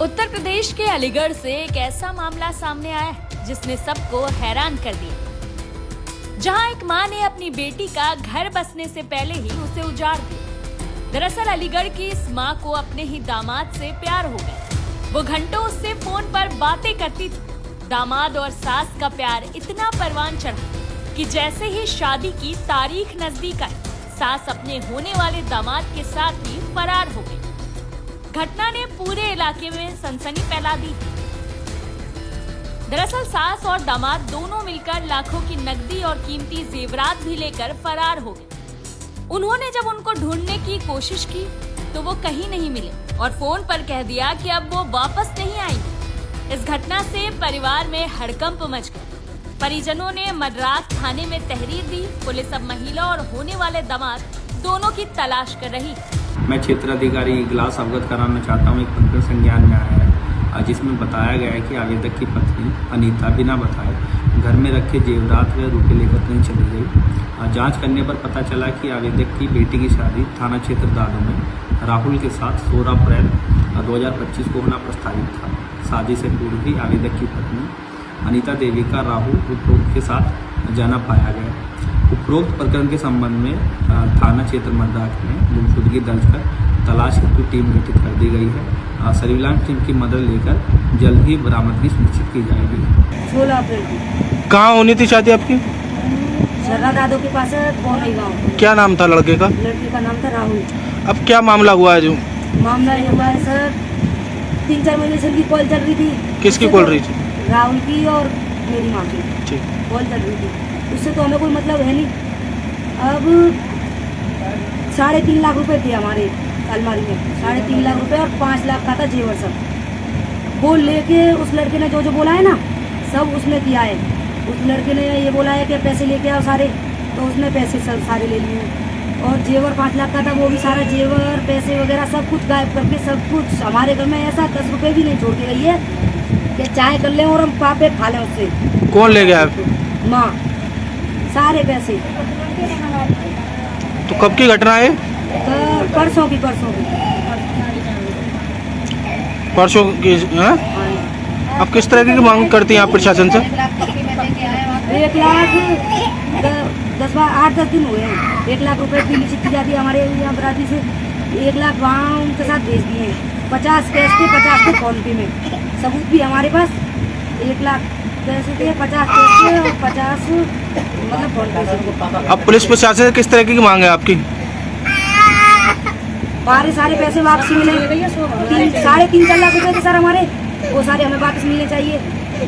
उत्तर प्रदेश के अलीगढ़ से एक ऐसा मामला सामने आया है जिसने सबको हैरान कर दिया, जहां एक मां ने अपनी बेटी का घर बसने से पहले ही उसे उजाड़ दिया। दरअसल अलीगढ़ की इस मां को अपने ही दामाद से प्यार हो गया। वो घंटों उससे फोन पर बातें करती थी। दामाद और सास का प्यार इतना परवान चढ़ा कि जैसे ही शादी की तारीख नजदीक आई, सास अपने होने वाले दामाद के साथ ही फरार हो गई। घटना ने पूरे इलाके में सनसनी फैला दी। दरअसल सास और दामाद दोनों मिलकर लाखों की नकदी और कीमती जेवरात भी लेकर फरार हो गए। उन्होंने जब उनको ढूंढने की कोशिश की तो वो कहीं नहीं मिले और फोन पर कह दिया कि अब वो वापस नहीं आएंगे। इस घटना से परिवार में हड़कंप मच गया। परिजनों ने मडरात थाने में तहरीर दी। पुलिस अब महिला और होने वाले दामाद दोनों की तलाश कर रही। मैं क्षेत्र अधिकारी इगलास अवगत कराना चाहता हूँ। एक पत्र संज्ञान में आया है जिसमें बताया गया है कि आवेदक की पत्नी अनीता बिना बताए घर में रखे जेवरात व रुपये लेकर कहीं चली गई। जांच करने पर पता चला कि आवेदक की बेटी की शादी थाना क्षेत्र दादो में राहुल के साथ 16 अप्रैल 2025 को होना प्रस्तावित था। शादी से पूर्व ही आवेदक की पत्नी अनीता देवी का राहुल उपरोक्त के साथ जाना पाया गया। उपरोक्त प्रकरण के संबंध में थाना क्षेत्र मर्दाख में गुमशुदगी दर्ज कर तलाश हेतु टीम गठित कर दी गई है। सर्विलांस टीम की मदद लेकर जल्द ही बरामदगी सुनिश्चित की जाएगी। 16 अप्रैल की। कहाँ होनी थी शादी आपकी? शर्रा दादो के पास पौनी गाँव। क्या नाम था लड़के का? लड़के का नाम था राहुल। अब क्या मामला हुआ है? जो मामला ये हुआ है सर, 3-4 महीने से उनकी कॉल चल रही थी। किसकी कॉल रही थी? राहुल की और मेरी माँ की ठीक। कॉल चल रही थी। उससे तो हमें कोई मतलब है नहीं। अब 3.5 लाख रुपए थे हमारे अलमारी में, 3.5 लाख रुपए और 5 लाख का था जेवर सब। वो लेके उस लड़के ने जो बोला है ना, सब उसने किया है। उस लड़के ने ये बोला है कि पैसे लेके आओ सारे, तो उसने पैसे सब सारे ले लिए। और जेवर 5 लाख का था, वो भी सारा जेवर पैसे वगैरह सब कुछ गायब करके सब कुछ हमारे घर में ऐसा 10 रुपए भी नहीं छोड़ के गई है कि चाय कर लें और हम पापे खा लें उससे। कौन ले गया? माँ, सारे पैसे। तो कब की घटना है? परसों की। परसों की है? अब किस तरह की मांग करती हैं आप प्रशासन से? 1 लाख 8-10 दिन हुए हैं। 1 लाख रुपए की लिखित की जाती है हमारे यहाँ बराती से। 1 लाख वहाँ उनके साथ भेज दिए हैं। 50 कैश थे, 50 थे फोन पे में। सबूत भी हमारे पास। 1 लाख पैसे थे, 50 कैश थे और 50 मतलब फोन पे से। अब पुलिस प्रशासन से किस तरह की मांग है आपकी? हमारे सारे पैसे वापसी मिले। 3.5-4 लाख रुपए थे सर हमारे, वो सारे हमें वापस मिलने चाहिए।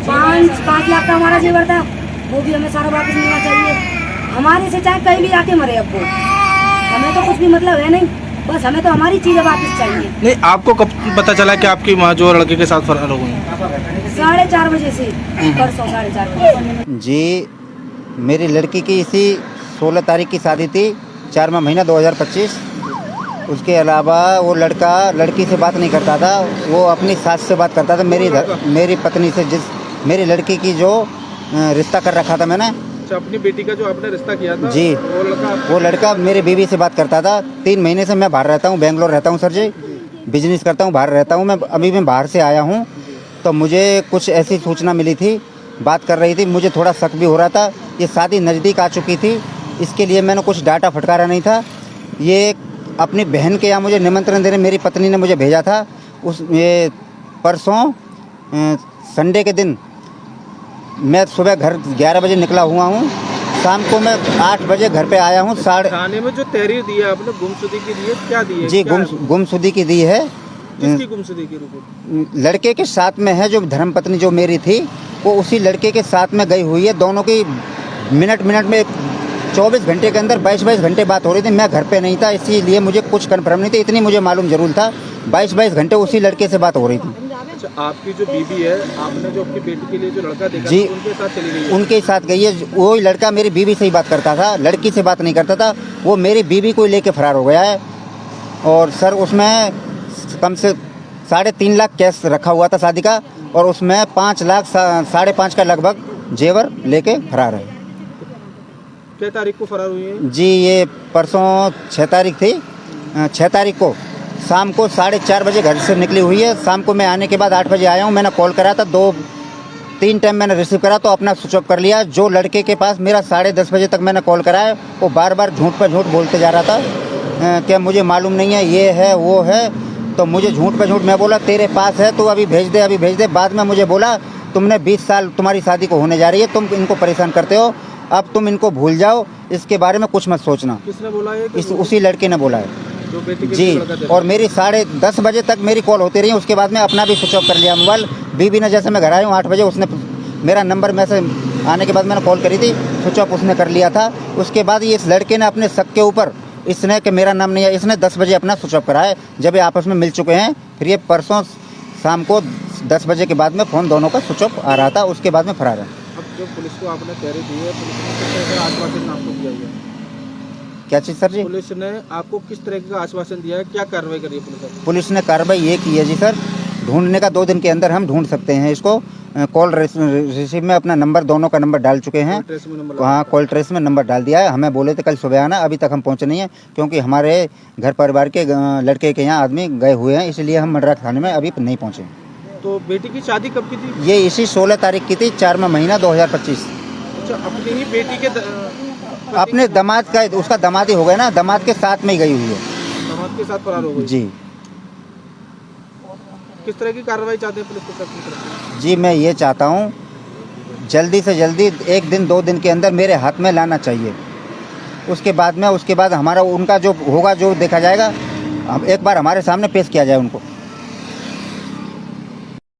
5 लाख का हमारा जेवर था, वो भी हमें सारा वापस मिलना चाहिए। हमारे से चाहे कहीं भी आके मरे, अब वो हमें तो कुछ भी मतलब है नहीं, बस हमें तो हमारी चीजें वापस चाहिए। नहीं, आपको कब पता चला कि आपकी माँ जो लड़के के साथ फरार हो गई? 4:30 बजे से, परसों 4:30 बजे। जी, मेरी लड़की की इसी 16 तारीख की शादी थी, 4वां महीना 2025। उसके अलावा वो लड़का लड़की से बात नहीं करता था, वो अपनी सास से बात करता था। मेरी पत्नी से, मेरी लड़की की जो रिश्ता कर रखा था मैंने। अच्छा, अपनी बेटी का जो आपने रिश्ता किया था जी, वो लड़का मेरी बीवी से बात करता था। 3 महीने से मैं बाहर रहता हूँ, बेंगलोर रहता हूँ सर जी, बिजनेस करता हूँ, बाहर रहता हूँ। मैं बाहर से आया हूँ, तो मुझे कुछ ऐसी सूचना मिली थी, बात कर रही थी, मुझे थोड़ा शक भी हो रहा था। ये शादी नज़दीक आ चुकी थी, इसके लिए मैंने कुछ डाटा फटकारा नहीं था। ये अपनी बहन के यहाँ मुझे निमंत्रण देने मेरी पत्नी ने मुझे भेजा था। ये परसों संडे के दिन मैं सुबह घर 11 बजे निकला हुआ हूँ, शाम को मैं 8 बजे घर पे आया हूँ। थाने में जो तहरीर दी है आपने गुमशुदगी की दी है, क्या दी है? जी, गुमशुदगी की दी है। किसकी गुमशुदगी की रिपोर्ट? लड़के के साथ में है, जो धर्मपत्नी जो मेरी थी, वो उसी लड़के के साथ में गई हुई है। दोनों की मिनट में 24 घंटे के अंदर 22 घंटे बात हो रही थी। मैं घर पे नहीं था, इसीलिए मुझे कुछ कन्फर्म नहीं था। इतनी मुझे मालूम जरूर था, 22 घंटे उसी लड़के से बात हो रही थी। अच्छा, आपकी जो बीवी है, आपने जो अपनी बेटी के लिए जो लड़का देखा जी, उनके साथ चली गई है? उनके साथ गई है। वो लड़का मेरी बीवी से ही बात करता था, लड़की से बात नहीं करता था। वो मेरी बीवी को लेके फरार हो गया है। और सर उसमें कम से 3.5 लाख कैश रखा हुआ था शादी का, और उसमें 5 लाख 5.5 का लगभग जेवर लेके फरार है। क्या तारीख को फरार हुई है? जी, ये परसों 6 तारीख थी, 6 तारीख को शाम को 4:30 बजे घर से निकली हुई है। शाम को मैं आने के बाद 8 बजे आया हूँ। मैंने कॉल करा था, 2-3 टाइम मैंने रिसीव करा तो अपना स्विच ऑफ कर लिया। जो लड़के के पास मेरा 10:30 बजे तक मैंने कॉल करा है, वो बार बार झूठ पर झूठ बोलते जा रहा था कि मुझे मालूम नहीं है, ये है वो है। तो मुझे झूठ पर झूठ, मैं बोला तेरे पास है तो अभी भेज दे, अभी भेज दे। बाद में मुझे बोला तुमने 20 साल तुम्हारी शादी को होने जा रही है, तुम इनको परेशान करते हो, अब तुम इनको भूल जाओ, इसके बारे में कुछ मत सोचना। किसने बोला है? उसी लड़के ने बोला है जो बेटी के जी। लड़का था। और मेरी 10:30 बजे तक मेरी कॉल होती रही, उसके बाद में अपना भी स्विच ऑफ कर लिया मोबाइल। बीबी ने, जैसे मैं घर आया हूँ 8 बजे, उसने मेरा नंबर में से आने के बाद मैंने कॉल करी थी, स्विच ऑफ उसने कर लिया था। उसके बाद ये इस लड़के ने अपने शक के ऊपर, इसने कि मेरा नाम नहीं है, इसने 10 बजे अपना स्विच ऑफ करा है, जब ये आपस में मिल चुके हैं। फिर ये परसों शाम को 10 बजे के बाद में फ़ोन दोनों का स्विच ऑफ आ रहा था, उसके बाद में फरार है। अब जो पुलिस को आपने तहरीर दी है, पुलिस ने किस तरह का आश्वासन आपको दिया है? क्या चीज़ सर जी? पुलिस ने आपको किस तरह का आश्वासन दिया है, क्या कार्रवाई करी है पुलिस? पुलिस ने कार्रवाई ये की है जी सर, ढूंढने का 2 दिन के अंदर हम ढूंढ सकते हैं इसको। कॉल रिसीव में अपना नंबर, दोनों का नंबर डाल चुके हैं। ट्रेस में नंबर हाँ, कॉल ट्रेस में नंबर डाल दिया है। हमें बोले थे कल सुबह आना, अभी तक हम पहुँचे नहीं हैं, क्योंकि हमारे घर परिवार के लड़के के यहाँ आदमी गए हुए हैं, इसलिए हम मंडरा थाने में अभी नहीं पहुँचे। तो बेटी की शादी कब की थी? ये इसी 16 तारीख की थी, 4वां महीना 2025। अच्छा, अपनी ही बेटी के अपने दामाद का, उसका दामाद ही हो गया ना, दामाद के साथ में ही गई हुई है दामाद के साथ फरार हो गई जी। किस तरह की कार्रवाई चाहते हैं पुलिस को तरफ से? जी मैं ये चाहता हूँ जल्दी से जल्दी 1 दिन 2 दिन के अंदर मेरे हाथ में लाना चाहिए। उसके बाद हमारा उनका जो होगा, जो देखा जाएगा, एक बार हमारे सामने पेश किया जाए उनको।